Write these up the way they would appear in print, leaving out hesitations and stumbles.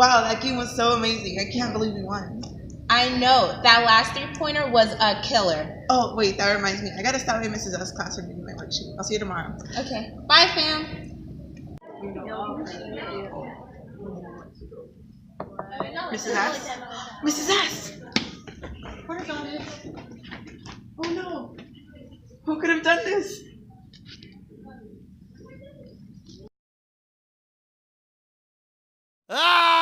Wow, that game was so amazing. I can't believe we won. I know. That last three-pointer was a killer. Oh, wait, that reminds me. I gotta stop by Mrs. S classroom to do my worksheet. I'll see you tomorrow. Okay. Bye, fam. Mrs. S? Mrs. S! What is on this? Oh no! Who could have done this? Ah!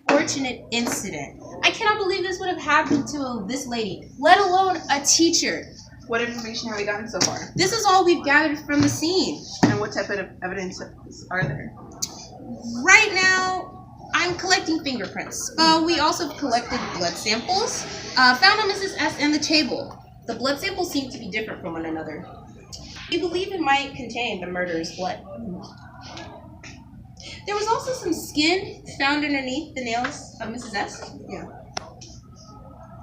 Fortunate incident. I cannot believe this would have happened to this lady, let alone a teacher. What information have we gotten so far? This is all we've gathered from the scene. And what type of evidence are there? Right now, I'm collecting fingerprints, but we also collected blood samples found on Mrs. S and the table. The blood samples seem to be different from one another. We believe it might contain the murderer's blood. There was also some skin found underneath the nails of Mrs. S. Yeah.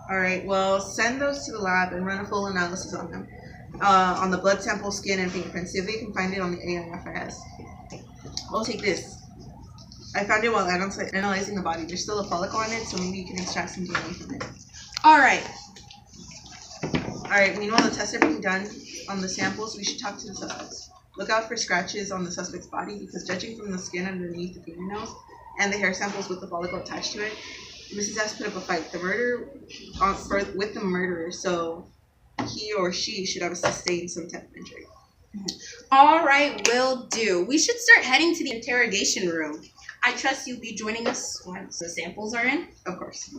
Alright, well, send those to the lab and run a full analysis on them. On the blood sample, skin, and fingerprints. See if they can find it on the AIFRS. I'll take this. I found it while analyzing the body. There's still a follicle on it, so maybe you can extract some DNA from it. Alright. Alright, meanwhile the tests are being done on the samples. We should talk to the suspects. Look out for scratches on the suspect's body because judging from the skin underneath the fingernails and the hair samples with the follicle attached to it, Mrs. S put up a fight. The murder with the murderer, so he or she should have sustained some type of injury. Alright, will do. We should start heading to the interrogation room. I trust you'll be joining us once the samples are in. Of course.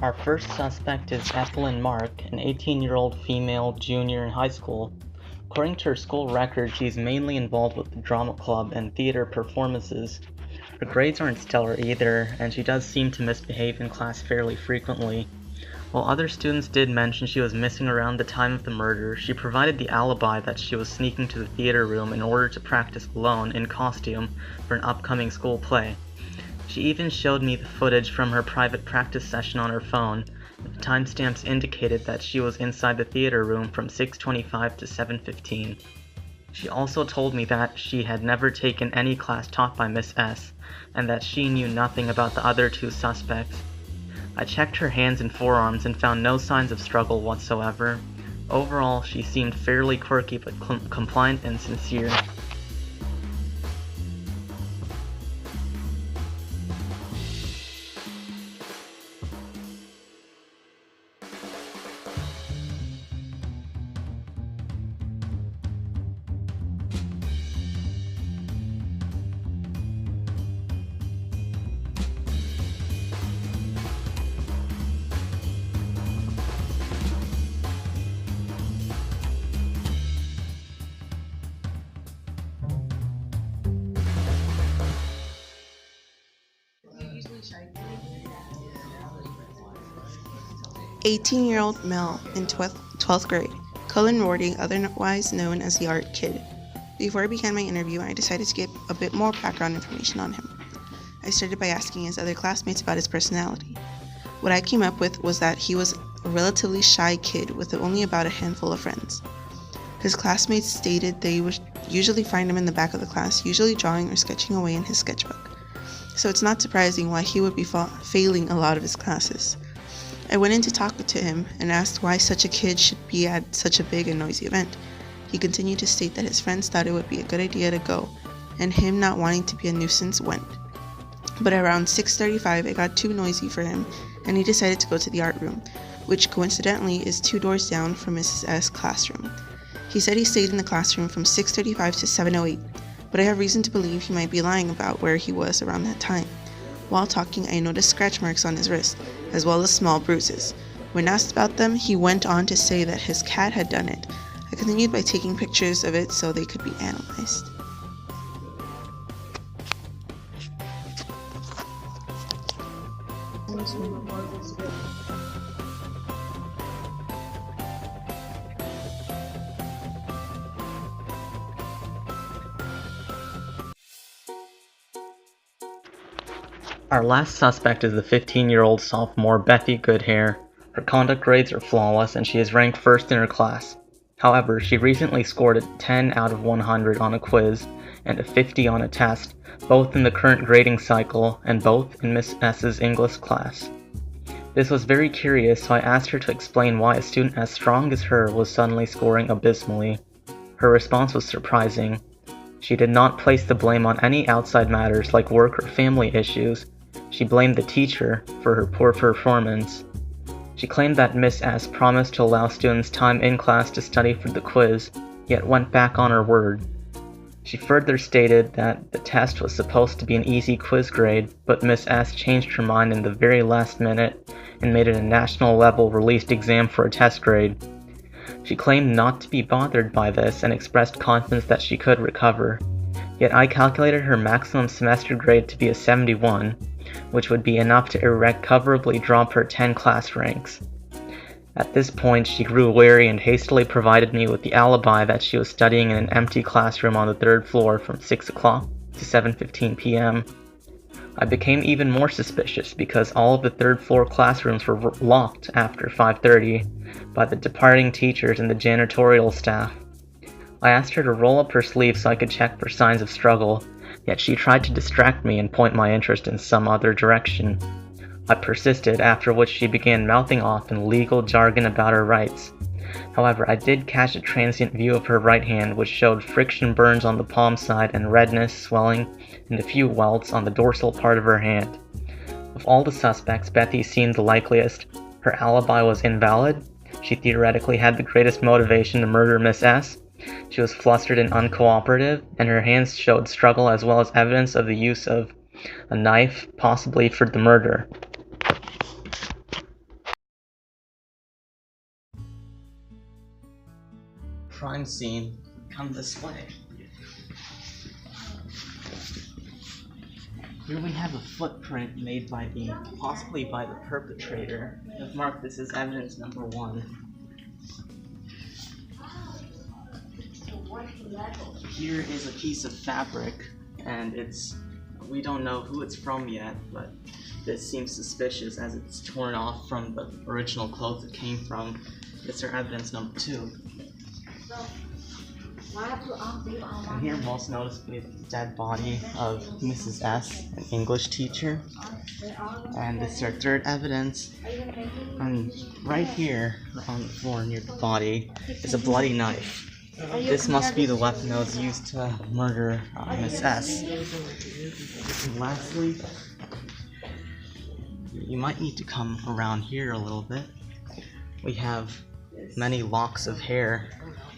Our first suspect is Ethelyn Mark, an 18-year-old female junior in high school. According to her school record, she's mainly involved with the drama club and theater performances. Her grades aren't stellar either, and she does seem to misbehave in class fairly frequently. While other students did mention she was missing around the time of the murder, she provided the alibi that she was sneaking to the theater room in order to practice alone in costume for an upcoming school play. She even showed me the footage from her private practice session on her phone. The timestamps indicated that she was inside the theater room from 6:25 to 7:15. She also told me that she had never taken any class taught by Miss S, and that she knew nothing about the other two suspects. I checked her hands and forearms and found no signs of struggle whatsoever. Overall, she seemed fairly quirky but compliant and sincere. – 18-year-old male in 12th grade, Cullen Rorty, otherwise known as the Art Kid. Before I began my interview, I decided to get a bit more background information on him. I started by asking his other classmates about his personality. What I came up with was that he was a relatively shy kid with only about a handful of friends. His classmates stated they would usually find him in the back of the class, usually drawing or sketching away in his sketchbook. So it's not surprising why he would be failing a lot of his classes. I went in to talk to him and asked why such a kid should be at such a big and noisy event. He continued to state that his friends thought it would be a good idea to go, and him not wanting to be a nuisance went. But around 6:35 it got too noisy for him, and he decided to go to the art room, which coincidentally is 2 doors down from Mrs. S' classroom. He said he stayed in the classroom from 6:35 to 7:08, but I have reason to believe he might be lying about where he was around that time. While talking, I noticed scratch marks on his wrist, as well as small bruises. When asked about them, he went on to say that his cat had done it. I continued by taking pictures of it so they could be analyzed. Our last suspect is the 15-year-old sophomore Bethy Goodhair. Her conduct grades are flawless and she is ranked first in her class. However, she recently scored a 10 out of 100 on a quiz and a 50 on a test, both in the current grading cycle and both in Miss S's English class. This was very curious, so I asked her to explain why a student as strong as her was suddenly scoring abysmally. Her response was surprising. She did not place the blame on any outside matters like work or family issues. She blamed the teacher for her poor performance. She claimed that Miss S promised to allow students time in class to study for the quiz, yet went back on her word. She further stated that the test was supposed to be an easy quiz grade, but Miss S changed her mind in the very last minute and made it a national level released exam for a test grade. She claimed not to be bothered by this and expressed confidence that she could recover. Yet I calculated her maximum semester grade to be a 71, which would be enough to irrecoverably drop her 10 class ranks. At this point, she grew wary and hastily provided me with the alibi that she was studying in an empty classroom on the 3rd floor from 6 o'clock to 7:15 p.m. I became even more suspicious because all of the 3rd floor classrooms were locked after 5:30 by the departing teachers and the janitorial staff. I asked her to roll up her sleeve so I could check for signs of struggle, yet she tried to distract me and point my interest in some other direction. I persisted, after which she began mouthing off in legal jargon about her rights. However, I did catch a transient view of her right hand, which showed friction burns on the palm side and redness, swelling, and a few welts on the dorsal part of her hand. Of all the suspects, Bethy seemed the likeliest. Her alibi was invalid. She theoretically had the greatest motivation to murder Miss S. She was flustered and uncooperative, and her hands showed struggle as well as evidence of the use of a knife, possibly for the murder. Crime scene, come this way. Here we have a footprint made possibly by the perpetrator. I've marked this as evidence number 1. Here is a piece of fabric, and we don't know who it's from yet, but this seems suspicious as it's torn off from the original clothes it came from. It's our evidence number 2. And here, most noticeably, is the dead body of Mrs. S, an English teacher. And this is our 3rd evidence. And right here on the floor near the body is a bloody knife. This must be the weapon that was used to murder Miss S. And lastly, you might need to come around here a little bit. We have many locks of hair.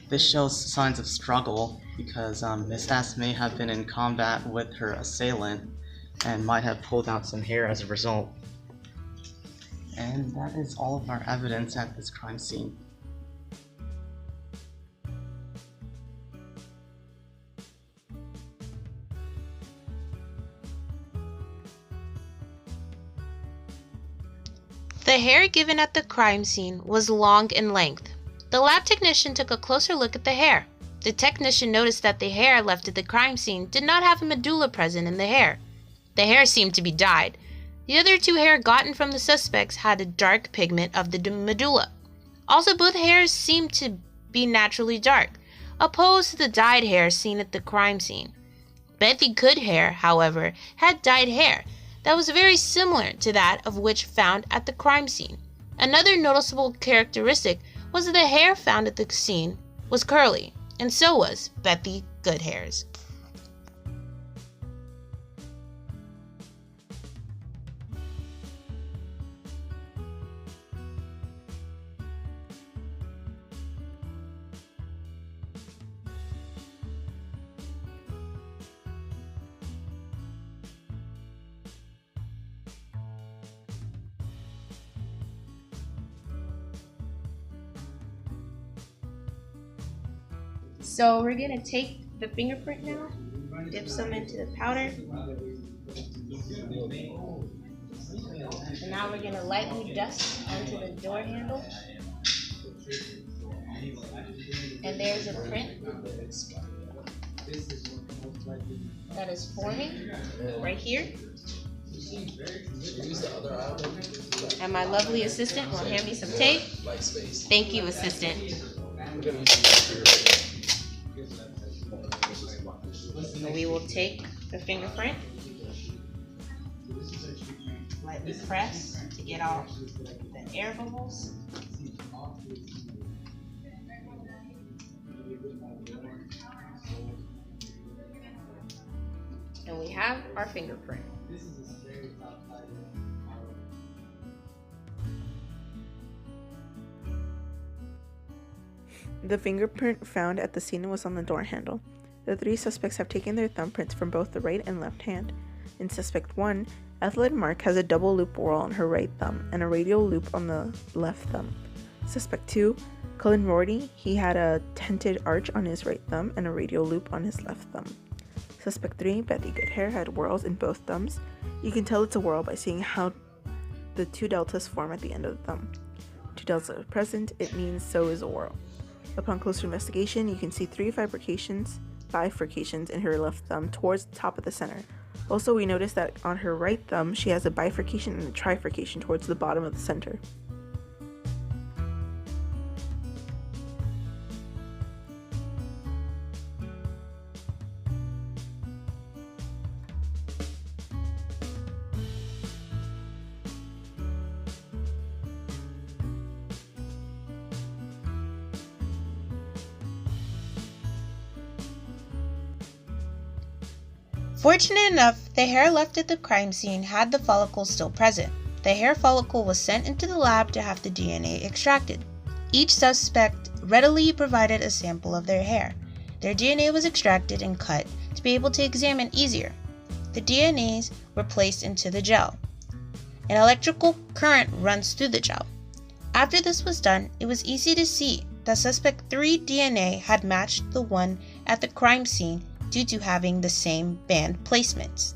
This shows signs of struggle because Miss S may have been in combat with her assailant and might have pulled out some hair as a result. And that is all of our evidence at this crime scene. The hair given at the crime scene was long in length. The lab technician took a closer look at the hair. The technician noticed that the hair left at the crime scene did not have a medulla present in the hair. The hair seemed to be dyed. The other 2 hair gotten from the suspects had a dark pigment of the medulla. Also, both hairs seemed to be naturally dark, opposed to the dyed hair seen at the crime scene. Bethy Goodhair, however, had dyed hair that was very similar to that of which found at the crime scene. Another noticeable characteristic was that the hair found at the scene was curly, and so was Bethy Goodhair's. So we're gonna take the fingerprint now, dip some into the powder, and now we're gonna lightly dust onto the door handle. And there's a print that is forming right here. And my lovely assistant will hand me some tape. Thank you, assistant. We will take the fingerprint, lightly press to get off the air bubbles. And we have our fingerprint. The fingerprint found at the scene was on the door handle. The three suspects have taken their thumbprints from both the right and left hand. In suspect 1, Ethelyn Mark has a double loop whorl on her right thumb and a radial loop on the left thumb. Suspect 2, Cullen Rorty, he had a tented arch on his right thumb and a radial loop on his left thumb. Suspect 3, Bethy Goodhair, had whorls in both thumbs. You can tell it's a whorl by seeing how the two deltas form at the end of the thumb. Two deltas are present, it means so is a whorl. Upon closer investigation, you can see 3 bifurcations in her left thumb towards the top of the center. Also, we notice that on her right thumb, she has a bifurcation and a trifurcation towards the bottom of the center. Fortunate enough, the hair left at the crime scene had the follicle still present. The hair follicle was sent into the lab to have the DNA extracted. Each suspect readily provided a sample of their hair. Their DNA was extracted and cut to be able to examine easier. The DNAs were placed into the gel. An electrical current runs through the gel. After this was done, it was easy to see that suspect 3 DNA had matched the one at the crime scene due to having the same band placements.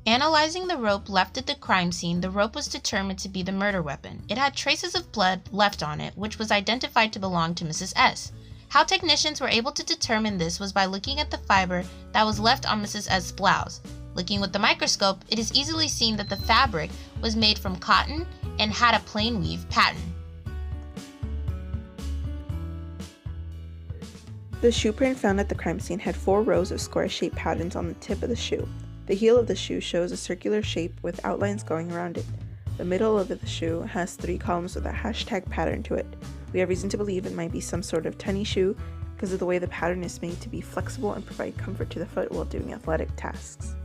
Analyzing the rope left at the crime scene, the rope was determined to be the murder weapon. It had traces of blood left on it, which was identified to belong to Mrs. S. How technicians were able to determine this was by looking at the fiber that was left on Mrs. S.'s blouse. Looking with the microscope, it is easily seen that the fabric was made from cotton and had a plain weave pattern. The shoe print found at the crime scene had 4 rows of square-shaped patterns on the tip of the shoe. The heel of the shoe shows a circular shape with outlines going around it. The middle of the shoe has 3 columns with a hashtag pattern to it. We have reason to believe it might be some sort of tennis shoe because of the way the pattern is made to be flexible and provide comfort to the foot while doing athletic tasks.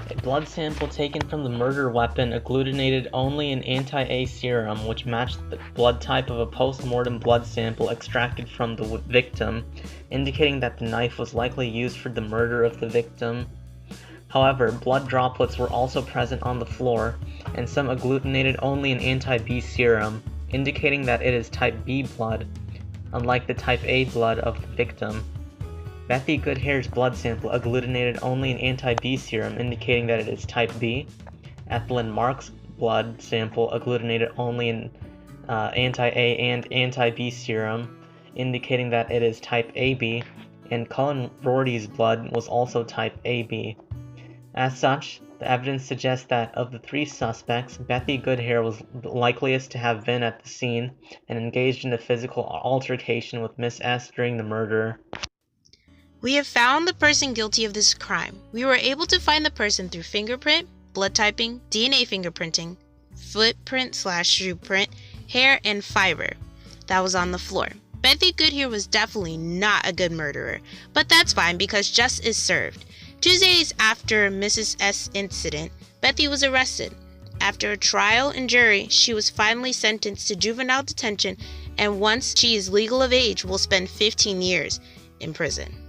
A blood sample taken from the murder weapon agglutinated only an anti-A serum, which matched the blood type of a post-mortem blood sample extracted from the victim, indicating that the knife was likely used for the murder of the victim. However, blood droplets were also present on the floor, and some agglutinated only an anti-B serum, indicating that it is type B blood, unlike the type A blood of the victim. Bethy Goodhair's blood sample agglutinated only an anti-B serum, indicating that it is type B. Ethelyn Mark's blood sample agglutinated only an anti-A and anti-B serum, indicating that it is type AB, and Cullen Rorty's blood was also type AB. As such, the evidence suggests that of the 3 suspects, Bethy Goodhair was the likeliest to have been at the scene and engaged in a physical altercation with Miss S during the murder. We have found the person guilty of this crime. We were able to find the person through fingerprint, blood typing, DNA fingerprinting, footprint/shoe print, hair, and fiber that was on the floor. Bethy Goodhair was definitely not a good murderer, but that's fine because justice is served. 2 days after Mrs. S. incident, Bethy was arrested. After a trial and jury, she was finally sentenced to juvenile detention, and once she is legal of age, will spend 15 years in prison.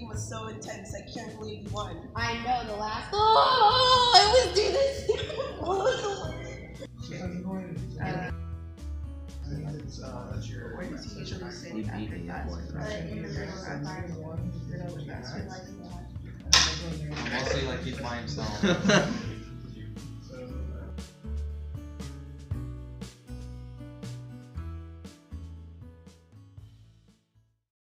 Was so intense, I can't believe you won. I know, the last. Oh, I always do this. What was the word? That's your. Where does he usually sit after that? In the middle of the by himself.